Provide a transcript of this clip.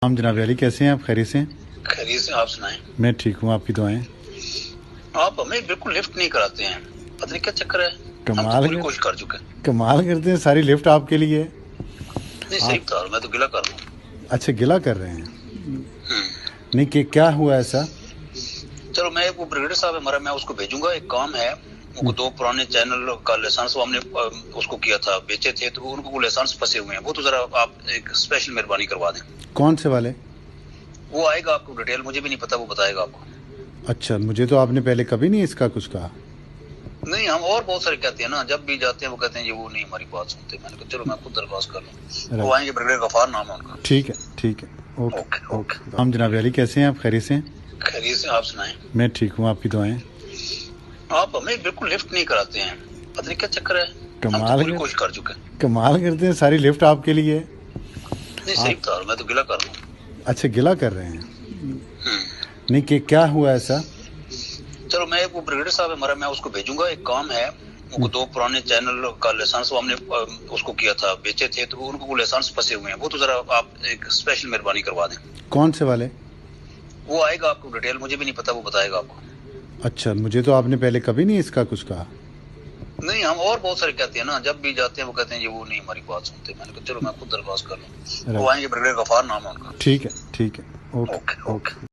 ہم جناب علی کیسے ہیں آپ؟ خیریت سے ہیں؟ خیریت سے. آپ سنائیں. میں ٹھیک ہوں، آپ کی دعائیں. آپ ہمیں بالکل لفٹ نہیں کراتے ہیں، پتہ نہیں کیا چکر ہے. ہم تو کمال پوری کوشش کر چکے ہیں. کمال کرتے ہیں، ساری لفٹ آپ کے لیے. نہیں صحیح بتا رہا ہوں، میں تو گلا کر رہا ہوں. اچھا گلا کر رہے ہیں؟ نہیں کہ کیا ہوا ایسا؟ چلو میں وہ بریگیڈر صاحب ہے ہمارا، میں اس کو بھیجوں گا. ایک کام ہے، ان کو 2 پرانے چینل کا لائسنس ہم نے اس کو کیا تھا، بیچے تھے، تو ان کو وہ لائسنس پھنسے ہوئے ہیں. وہ تو ذرا آپ ایک اسپیشل مہربانی کروا دیں. کون سے والے؟ وہ آئے گا آپ کو ڈیٹیل، مجھے بھی نہیں پتا، وہ بتائے گا آپ کو. اچھا، مجھے تو آپ نے پہلے کبھی نہیں اس کا کچھ کہا. نہیں ہم اور بہت سارے کہتے ہیں نا، جب بھی جاتے ہیں وہ کہتے ہیں یہ وہ نہیں ہماری بات سنتے. میں نے کہا چلو میں خود درخواست کر لوں. وہ آئیں گے، بریگیڈر غفار نام ہے ان کا. ٹھیک ہے ٹھیک ہے، اوکے اوکے اوکے. اوکے. ہم جناب علی کیسے ہیں آپ؟ خیریت سے ہیں؟ خیریت سے. آپ سنائیں. میں ٹھیک ہوں، آپ کی دعائیں. آپ ہمیں بالکل لفٹ نہیں کراتے ہیں، پتہ نہیں کیا چکر ہے. ہم تو کمال پوری کوشش کر چکے ہیں. کمال کرتے ہیں، ساری لفٹ آپ کے لیے. نہیں صحیح بتا رہا ہوں، میں تو گلا کر رہا ہوں. اچھا گلا کر رہے ہیں؟ نہیں کہ کیا ہوا ایسا؟ چلو میں وہ بریگیڈر صاحب ہے ہمارا، میں اس کو بھیجوں گا. ایک کام ہے، ان کو 2 پرانے چینل کا لائسنس ہم نے اس کو کیا تھا، بیچے تھے، تو ان کو وہ لائسنس پھنسے ہوئے ہیں. وہ تو ذرا آپ ایک اسپیشل مہربانی کروا دیں. کون سے والے؟ وہ آئے گا آپ کو ڈیٹیل، مجھے بھی نہیں پتا، وہ بتائے گا آپ کو. اچھا، مجھے تو آپ نے پہلے کبھی نہیں اس کا کچھ کہا. نہیں ہم اور بہت سارے کہتے ہیں نا، جب بھی جاتے ہیں وہ کہتے ہیں یہ وہ نہیں ہماری بات سنتے. میں نے کہا چلو میں خود درخواست کر لوں. وہ آئیں گے، بریگیڈر غفار نام ہے ان کا. ٹھیک ہے ٹھیک ہے، اوکے اوکے اوکے.